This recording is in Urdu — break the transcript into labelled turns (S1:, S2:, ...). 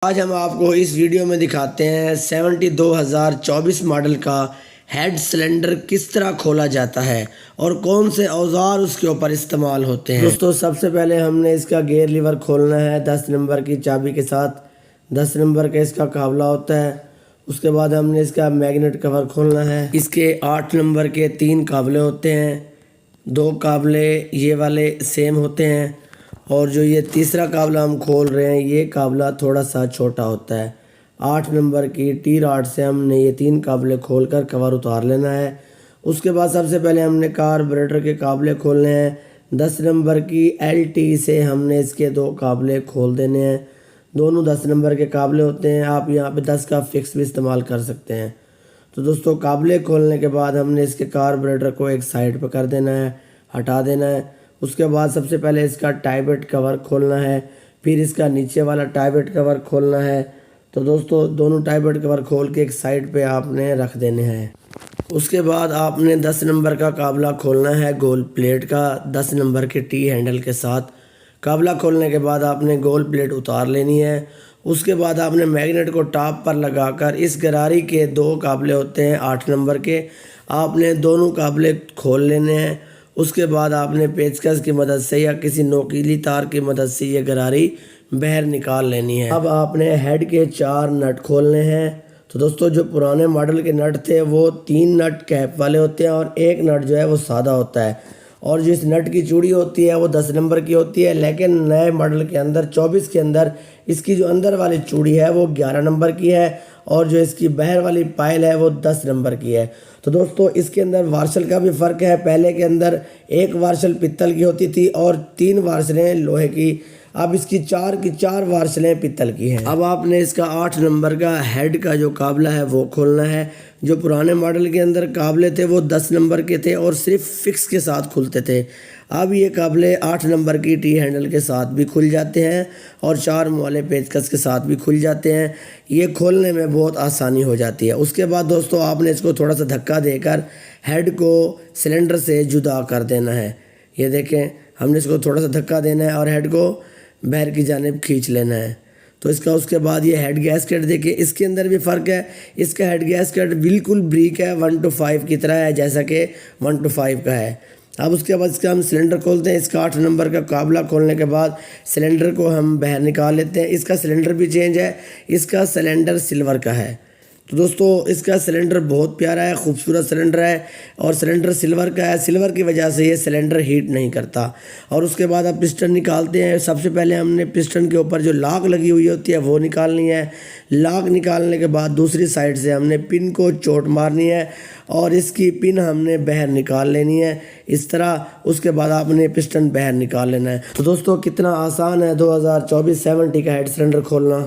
S1: آج ہم آپ کو اس ویڈیو میں دکھاتے ہیں 2024 ماڈل کا ہیڈ سلنڈر کس طرح کھولا جاتا ہے اور کون سے اوزار اس کے اوپر استعمال ہوتے ہیں۔ دوستو سب سے پہلے ہم نے اس کا گیئر لیور کھولنا ہے 10 نمبر کی چابی کے ساتھ۔ 10 نمبر کا اس کا قابلہ ہوتا ہے۔ اس کے بعد ہم نے اس کا میگنیٹ کور کھولنا ہے۔ اس کے 8 نمبر کے 3 قابلے ہوتے ہیں، 2 قابلے یہ والے سیم ہوتے ہیں، اور جو یہ تیسرا قابلہ ہم کھول رہے ہیں یہ قابلہ تھوڑا سا چھوٹا ہوتا ہے۔ 8 نمبر کی ٹی راڈ سے ہم نے یہ 3 قابلے کھول کر کور اتار لینا ہے۔ اس کے بعد سب سے پہلے ہم نے کاربوریٹر کے قابلے کھولنے ہیں۔ 10 نمبر کی ایل ٹی سے ہم نے اس کے 2 قابلے کھول دینے ہیں۔ دونوں 10 نمبر کے قابلے ہوتے ہیں، آپ یہاں پہ 10 کا فکس بھی استعمال کر سکتے ہیں۔ تو دوستو قابلے کھولنے کے بعد ہم نے اس کے کاربوریٹر کو ایک سائڈ پہ کر دینا ہے، ہٹا دینا ہے۔ اس کے بعد سب سے پہلے اس کا ٹائی بٹ کور کھولنا ہے، پھر اس کا نیچے والا ٹائی بٹ کور کھولنا ہے۔ تو دوستو دونوں ٹائی بٹ کور کھول کے ایک سائڈ پہ آپ نے رکھ دینے ہیں۔ اس کے بعد آپ نے 10 نمبر کا قابلہ کھولنا ہے گول پلیٹ کا 10 نمبر کے ٹی ہینڈل کے ساتھ۔ قابلہ کھولنے کے بعد آپ نے گول پلیٹ اتار لینی ہے۔ اس کے بعد آپ نے میگنیٹ کو ٹاپ پر لگا کر اس گراری کے 2 قابلے ہوتے ہیں 8 نمبر کے، آپ نے دونوں قابلے کھول لینے ہیں۔ اس کے بعد آپ نے پیچکس کی مدد سے یا کسی نوکیلی تار کی مدد سے یہ گراری باہر نکال لینی ہے۔ اب آپ نے ہیڈ کے 4 نٹ کھولنے ہیں۔ تو دوستو جو پرانے ماڈل کے نٹ تھے وہ 3 نٹ کیپ والے ہوتے ہیں اور 1 نٹ جو ہے وہ سادہ ہوتا ہے، اور جو اس نٹ کی چوڑی ہوتی ہے وہ 10 نمبر کی ہوتی ہے، لیکن نئے ماڈل کے اندر 24 کے اندر اس کی جو اندر والی چوڑی ہے وہ 11 نمبر کی ہے، اور جو اس کی باہر والی پائل ہے وہ 10 نمبر کی ہے۔ تو دوستو اس کے اندر وارشل کا بھی فرق ہے، پہلے کے اندر 1 وارشل پتل کی ہوتی تھی اور 3 وارشلیں لوہے کی، اب اس کی 4 وارشلیں پتل کی ہیں۔ اب آپ نے اس کا 8 نمبر کا ہیڈ کا جو قابلہ ہے وہ کھولنا ہے۔ جو پرانے ماڈل کے اندر قابلے تھے وہ 10 نمبر کے تھے اور صرف فکس کے ساتھ کھلتے تھے، اب یہ قابلے 8 نمبر کی ٹی ہینڈل کے ساتھ بھی کھل جاتے ہیں اور 4 والے پیچکس کے ساتھ بھی کھل جاتے ہیں۔ یہ کھولنے میں بہت آسانی ہو جاتی ہے۔ اس کے بعد دوستو آپ نے اس کو تھوڑا سا دھکا دے کر ہیڈ کو سلنڈر سے جدا کر دینا ہے۔ یہ دیکھیں ہم نے اس کو تھوڑا سا دھکا دینا ہے اور ہیڈ کو باہر کی جانب کھینچ لینا ہے۔ تو اس کے بعد یہ ہیڈ گیسکٹ دیکھیں، اس کے اندر بھی فرق ہے۔ اس کا ہیڈ گیسکٹ بالکل بریک ہے، 1:5 کی طرح ہے جیسا کہ 1:5 کا ہے۔ اب اس کے بعد اس کا ہم سلنڈر کھولتے ہیں۔ اس کا 8 نمبر کا قابلہ کھولنے کے بعد سلنڈر کو ہم باہر نکال لیتے ہیں۔ اس کا سلنڈر بھی چینج ہے، اس کا سلنڈر سلور کا ہے۔ تو دوستو اس کا سلنڈر بہت پیارا ہے، خوبصورت سلنڈر ہے، اور سلنڈر سلور کا ہے۔ سلور کی وجہ سے یہ سلنڈر ہیٹ نہیں کرتا۔ اور اس کے بعد آپ پسٹن نکالتے ہیں۔ سب سے پہلے ہم نے پسٹن کے اوپر جو لاک لگی ہوئی ہوتی ہے وہ نکالنی ہے۔ لاک نکالنے کے بعد دوسری سائڈ سے ہم نے پن کو چوٹ مارنی ہے اور اس کی پن ہم نے باہر نکال لینی ہے اس طرح۔ اس کے بعد آپ نے پسٹن باہر نکال لینا ہے۔ تو دوستو کتنا آسان ہے 2024 70 کا ہیڈ سلنڈر کھولنا۔